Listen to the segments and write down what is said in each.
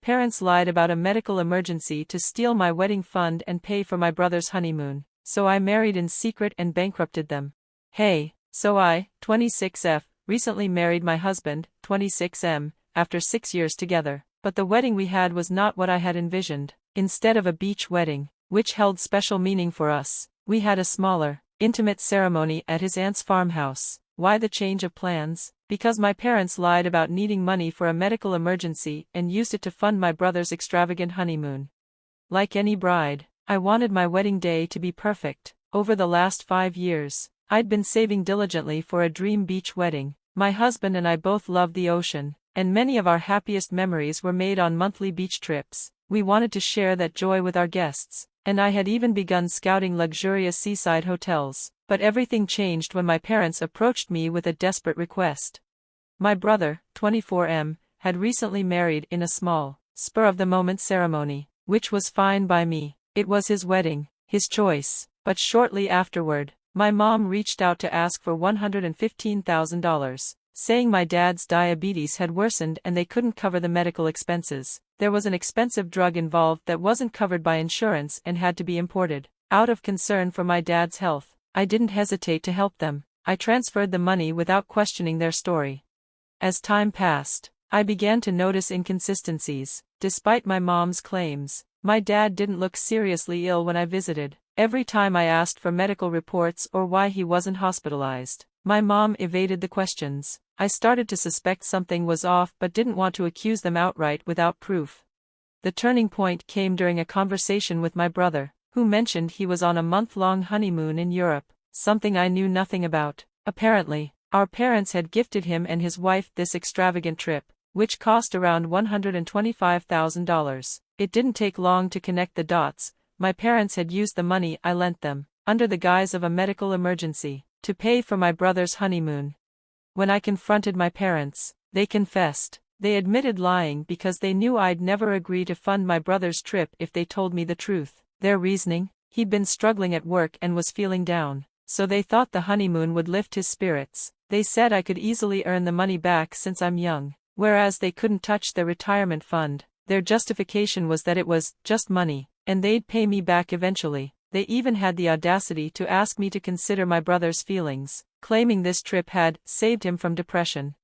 parents lied about a medical emergency to steal my wedding fund and pay for my brother's honeymoon, so I married in secret and bankrupted them. Hey, so I, 26F, recently married my husband, 26M, after 6 years together, but the wedding we had was not what I had envisioned. Instead of a beach wedding, which held special meaning for us, we had a smaller, intimate ceremony at his aunt's farmhouse. Why the change of plans? Because my parents lied about needing money for a medical emergency and used it to fund my brother's extravagant honeymoon. Like any bride, I wanted my wedding day to be perfect. Over the last 5 years, I'd been saving diligently for a dream beach wedding. My husband and I both loved the ocean, and many of our happiest memories were made on monthly beach trips. We wanted to share that joy with our guests, and I had even begun scouting luxurious seaside hotels. But everything changed when my parents approached me with a desperate request. My brother, 24M, had recently married in a small, spur-of-the-moment ceremony, which was fine by me. It was his wedding, his choice, but shortly afterward, my mom reached out to ask for $115,000, saying my dad's diabetes had worsened and they couldn't cover the medical expenses. There was an expensive drug involved that wasn't covered by insurance and had to be imported. Out of concern for my dad's health, I didn't hesitate to help them. I transferred the money without questioning their story. As time passed, I began to notice inconsistencies. Despite my mom's claims, my dad didn't look seriously ill when I visited. Every time I asked for medical reports or why he wasn't hospitalized, my mom evaded the questions. I started to suspect something was off but didn't want to accuse them outright without proof. The turning point came during a conversation with my brother, who mentioned he was on a month-long honeymoon in Europe, something I knew nothing about. Apparently, our parents had gifted him and his wife this extravagant trip, which cost around $125,000. It didn't take long to connect the dots. My parents had used the money I lent them, under the guise of a medical emergency, to pay for my brother's honeymoon. When I confronted my parents, they confessed. They admitted lying because they knew I'd never agree to fund my brother's trip if they told me the truth. Their reasoning? He'd been struggling at work and was feeling down, so they thought the honeymoon would lift his spirits. They said I could easily earn the money back since I'm young, whereas they couldn't touch their retirement fund. Their justification was that it was just money, and they'd pay me back eventually. They even had the audacity to ask me to consider my brother's feelings, claiming this trip had saved him from depression.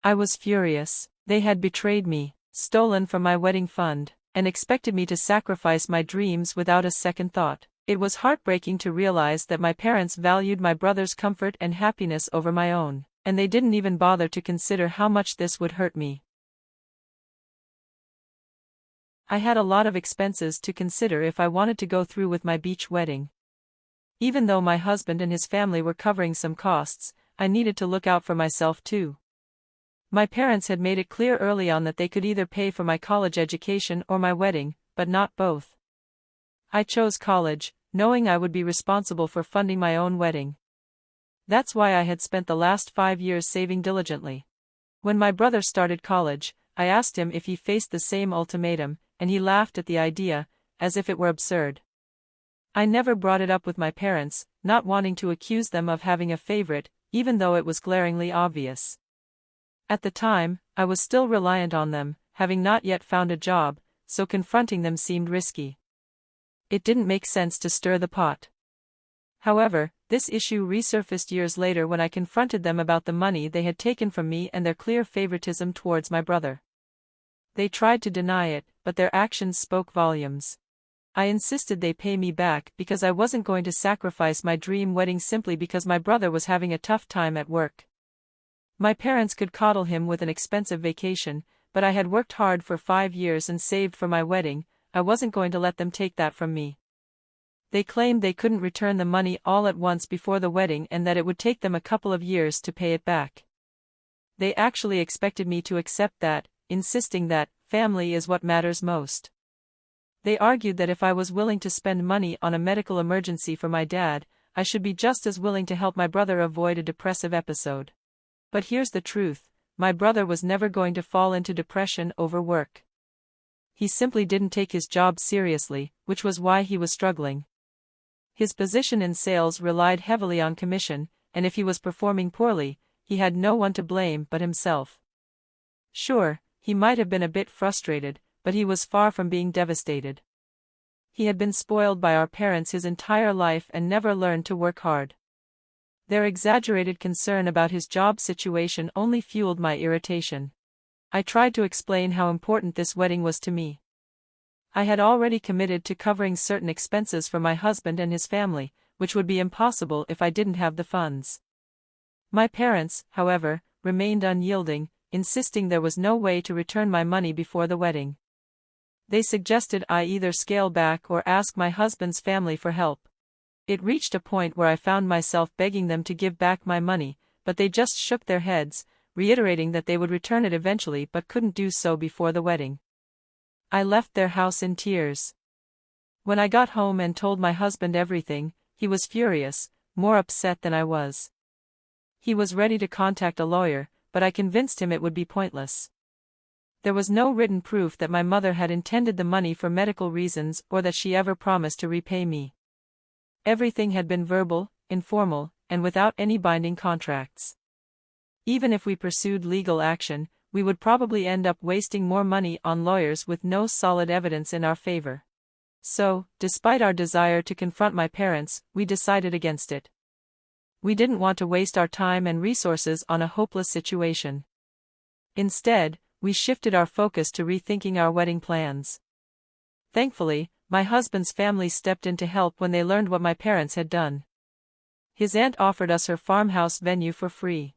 I was furious. They had betrayed me, stolen from my wedding fund, and expected me to sacrifice my dreams without a second thought. It was heartbreaking to realize that my parents valued my brother's comfort and happiness over my own, and they didn't even bother to consider how much this would hurt me. I had a lot of expenses to consider if I wanted to go through with my beach wedding. Even though my husband and his family were covering some costs, I needed to look out for myself too. My parents had made it clear early on that they could either pay for my college education or my wedding, but not both. I chose college, knowing I would be responsible for funding my own wedding. That's why I had spent the last 5 years saving diligently. When my brother started college, I asked him if he faced the same ultimatum, and he laughed at the idea, as if it were absurd. I never brought it up with my parents, not wanting to accuse them of having a favorite, even though it was glaringly obvious. At the time, I was still reliant on them, having not yet found a job, so confronting them seemed risky. It didn't make sense to stir the pot. However, this issue resurfaced years later when I confronted them about the money they had taken from me and their clear favoritism towards my brother. They tried to deny it, but their actions spoke volumes. I insisted they pay me back because I wasn't going to sacrifice my dream wedding simply because my brother was having a tough time at work. My parents could coddle him with an expensive vacation, but I had worked hard for 5 years and saved for my wedding. I wasn't going to let them take that from me. They claimed they couldn't return the money all at once before the wedding and that it would take them a couple of years to pay it back. They actually expected me to accept that, insisting that family is what matters most. They argued that if I was willing to spend money on a medical emergency for my dad, I should be just as willing to help my brother avoid a depressive episode. But here's the truth, my brother was never going to fall into depression over work. He simply didn't take his job seriously, which was why he was struggling. His position in sales relied heavily on commission, and if he was performing poorly, he had no one to blame but himself. Sure, he might have been a bit frustrated, but he was far from being devastated. He had been spoiled by our parents his entire life and never learned to work hard. Their exaggerated concern about his job situation only fueled my irritation. I tried to explain how important this wedding was to me. I had already committed to covering certain expenses for my husband and his family, which would be impossible if I didn't have the funds. My parents, however, remained unyielding, insisting there was no way to return my money before the wedding. They suggested I either scale back or ask my husband's family for help. It reached a point where I found myself begging them to give back my money, but they just shook their heads, reiterating that they would return it eventually but couldn't do so before the wedding. I left their house in tears. When I got home and told my husband everything, he was furious, more upset than I was. He was ready to contact a lawyer, but I convinced him it would be pointless. There was no written proof that my mother had intended the money for medical reasons or that she ever promised to repay me. Everything had been verbal, informal, and without any binding contracts. Even if we pursued legal action, we would probably end up wasting more money on lawyers with no solid evidence in our favor. So, despite our desire to confront my parents, we decided against it. We didn't want to waste our time and resources on a hopeless situation. Instead, we shifted our focus to rethinking our wedding plans. Thankfully, my husband's family stepped in to help when they learned what my parents had done. His aunt offered us her farmhouse venue for free.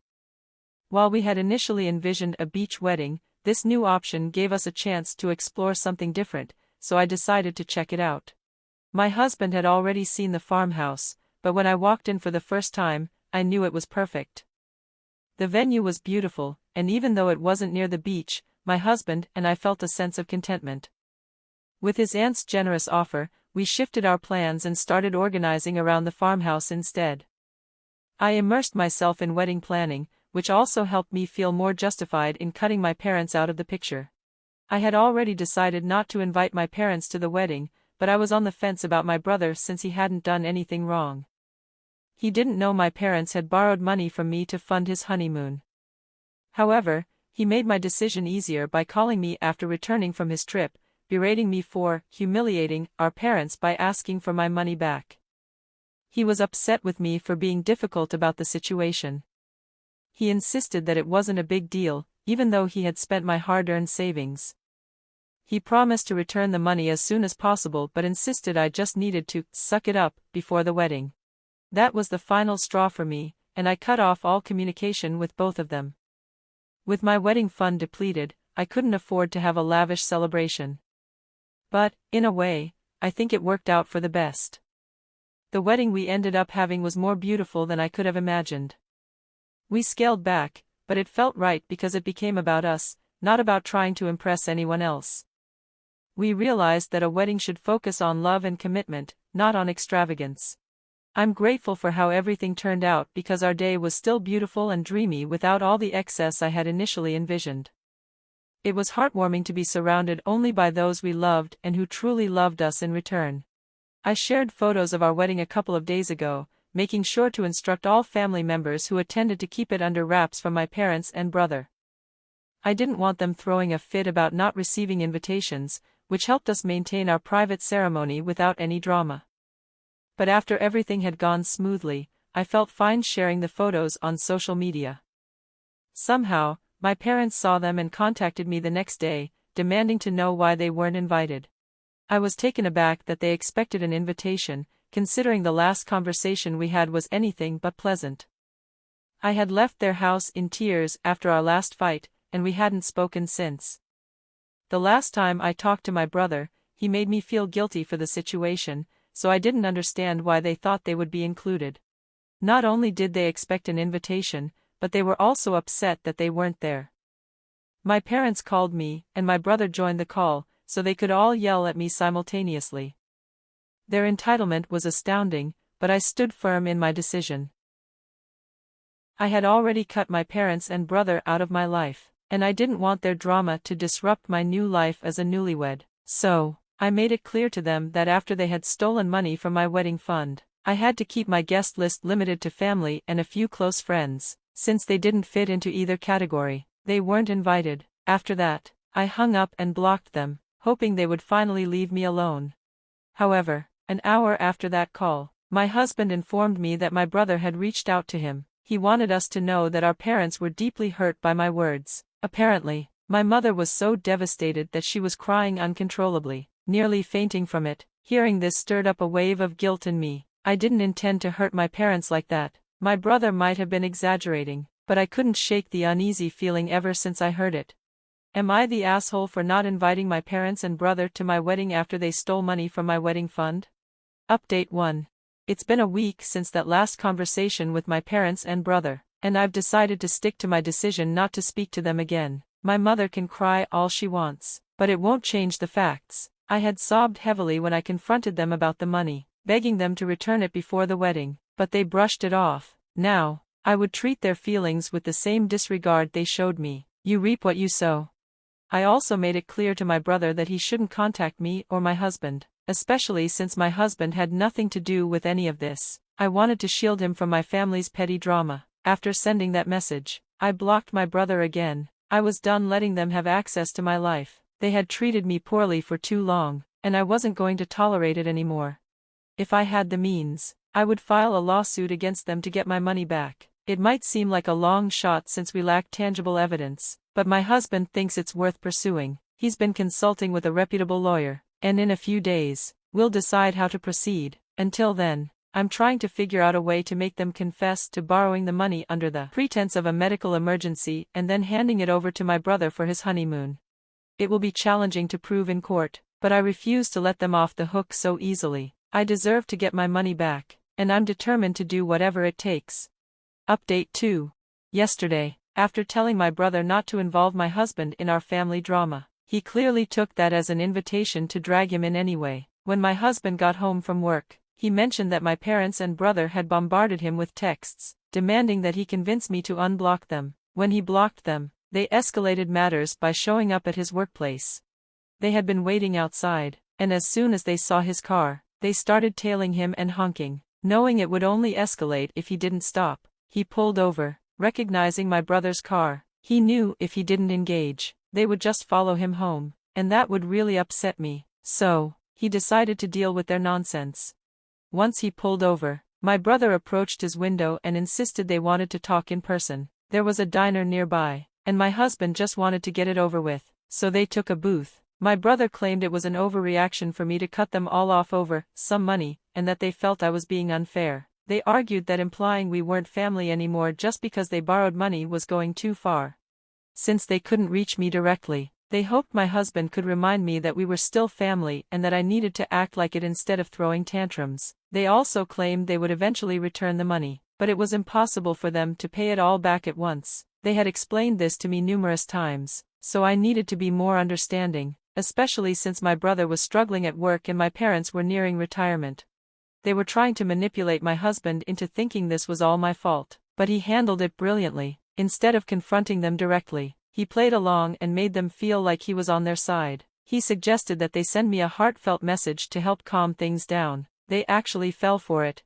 While we had initially envisioned a beach wedding, this new option gave us a chance to explore something different, so I decided to check it out. My husband had already seen the farmhouse, but when I walked in for the first time, I knew it was perfect. The venue was beautiful, and even though it wasn't near the beach, my husband and I felt a sense of contentment. With his aunt's generous offer, we shifted our plans and started organizing around the farmhouse instead. I immersed myself in wedding planning, which also helped me feel more justified in cutting my parents out of the picture. I had already decided not to invite my parents to the wedding, but I was on the fence about my brother since he hadn't done anything wrong. He didn't know my parents had borrowed money from me to fund his honeymoon. However, he made my decision easier by calling me after returning from his trip, berating me for humiliating our parents by asking for my money back. He was upset with me for being difficult about the situation. He insisted that it wasn't a big deal, even though he had spent my hard-earned savings. He promised to return the money as soon as possible but insisted I just needed to suck it up before the wedding. That was the final straw for me, and I cut off all communication with both of them. With my wedding fund depleted, I couldn't afford to have a lavish celebration. But, in a way, I think it worked out for the best. The wedding we ended up having was more beautiful than I could have imagined. We scaled back, but it felt right because it became about us, not about trying to impress anyone else. We realized that a wedding should focus on love and commitment, not on extravagance. I'm grateful for how everything turned out because our day was still beautiful and dreamy without all the excess I had initially envisioned. It was heartwarming to be surrounded only by those we loved and who truly loved us in return. I shared photos of our wedding a couple of days ago, making sure to instruct all family members who attended to keep it under wraps from my parents and brother. I didn't want them throwing a fit about not receiving invitations, which helped us maintain our private ceremony without any drama. But after everything had gone smoothly, I felt fine sharing the photos on social media. Somehow, my parents saw them and contacted me the next day, demanding to know why they weren't invited. I was taken aback that they expected an invitation, considering the last conversation we had was anything but pleasant. I had left their house in tears after our last fight, and we hadn't spoken since. The last time I talked to my brother, he made me feel guilty for the situation, so I didn't understand why they thought they would be included. Not only did they expect an invitation, but they were also upset that they weren't there. My parents called me, and my brother joined the call, so they could all yell at me simultaneously. Their entitlement was astounding, but I stood firm in my decision. I had already cut my parents and brother out of my life, and I didn't want their drama to disrupt my new life as a newlywed, so I made it clear to them that after they had stolen money from my wedding fund, I had to keep my guest list limited to family and a few close friends, since they didn't fit into either category. They weren't invited. After that, I hung up and blocked them. hoping they would finally leave me alone. However, an hour after that call, my husband informed me that my brother had reached out to him. He wanted us to know that our parents were deeply hurt by my words. Apparently, my mother was so devastated that she was crying uncontrollably, nearly fainting from it. Hearing this stirred up a wave of guilt in me. I didn't intend to hurt my parents like that. My brother might have been exaggerating, but I couldn't shake the uneasy feeling ever since I heard it. Am I the asshole for not inviting my parents and brother to my wedding after they stole money from my wedding fund? Update 1. It's been a week since that last conversation with my parents and brother, and I've decided to stick to my decision not to speak to them again. My mother can cry all she wants, but it won't change the facts. I had sobbed heavily when I confronted them about the money, begging them to return it before the wedding, but they brushed it off. Now, I would treat their feelings with the same disregard they showed me. You reap what you sow. I also made it clear to my brother that he shouldn't contact me or my husband, especially since my husband had nothing to do with any of this. I wanted to shield him from my family's petty drama. After sending that message, I blocked my brother again. I was done letting them have access to my life. They had treated me poorly for too long, and I wasn't going to tolerate it anymore. If I had the means, I would file a lawsuit against them to get my money back. It might seem like a long shot since we lack tangible evidence, but my husband thinks it's worth pursuing. He's been consulting with a reputable lawyer, and in a few days, we'll decide how to proceed. Until then, I'm trying to figure out a way to make them confess to borrowing the money under the pretense of a medical emergency and then handing it over to my brother for his honeymoon. It will be challenging to prove in court, but I refuse to let them off the hook so easily. I deserve to get my money back, and I'm determined to do whatever it takes. Update 2. Yesterday, after telling my brother not to involve my husband in our family drama, he clearly took that as an invitation to drag him in anyway. When my husband got home from work, he mentioned that my parents and brother had bombarded him with texts, demanding that he convince me to unblock them. When he blocked them, they escalated matters by showing up at his workplace. They had been waiting outside, and as soon as they saw his car, they started tailing him and honking. Knowing it would only escalate if he didn't stop, he pulled over, recognizing my brother's car. He knew if he didn't engage, they would just follow him home, and that would really upset me. So, he decided to deal with their nonsense. Once he pulled over, my brother approached his window and insisted they wanted to talk in person. There was a diner nearby, and my husband just wanted to get it over with, so they took a booth. My brother claimed it was an overreaction for me to cut them all off over some money, and that they felt I was being unfair. They argued that implying we weren't family anymore just because they borrowed money was going too far. Since they couldn't reach me directly, they hoped my husband could remind me that we were still family and that I needed to act like it instead of throwing tantrums. They also claimed they would eventually return the money, but it was impossible for them to pay it all back at once. They had explained this to me numerous times, so I needed to be more understanding, especially since my brother was struggling at work and my parents were nearing retirement. They were trying to manipulate my husband into thinking this was all my fault, but he handled it brilliantly. Instead of confronting them directly, he played along and made them feel like he was on their side. He suggested that they send me a heartfelt message to help calm things down. They actually fell for it.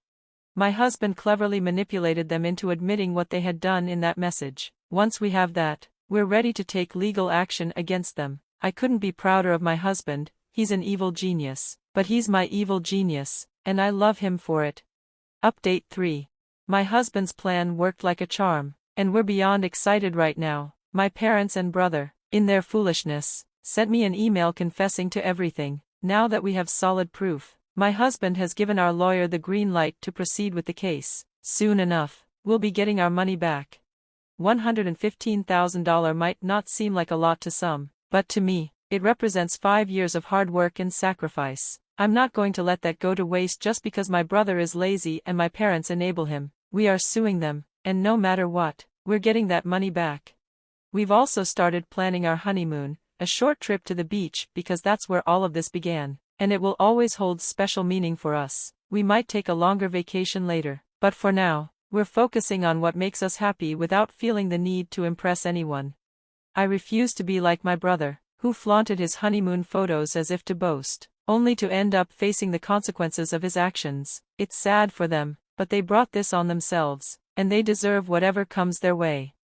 My husband cleverly manipulated them into admitting what they had done in that message. Once we have that, we're ready to take legal action against them. I couldn't be prouder of my husband. He's an evil genius, but he's my evil genius, and I love him for it. Update 3. My husband's plan worked like a charm, and we're beyond excited right now. My parents and brother, in their foolishness, sent me an email confessing to everything. Now that we have solid proof, my husband has given our lawyer the green light to proceed with the case. Soon enough, we'll be getting our money back. $115,000 might not seem like a lot to some, but to me, it represents 5 years of hard work and sacrifice. I'm not going to let that go to waste just because my brother is lazy and my parents enable him. We are suing them, and no matter what, we're getting that money back. We've also started planning our honeymoon, a short trip to the beach because that's where all of this began, and it will always hold special meaning for us. We might take a longer vacation later, but for now, we're focusing on what makes us happy without feeling the need to impress anyone. I refuse to be like my brother, who flaunted his honeymoon photos as if to boast, only to end up facing the consequences of his actions. It's sad for them, but they brought this on themselves, and they deserve whatever comes their way.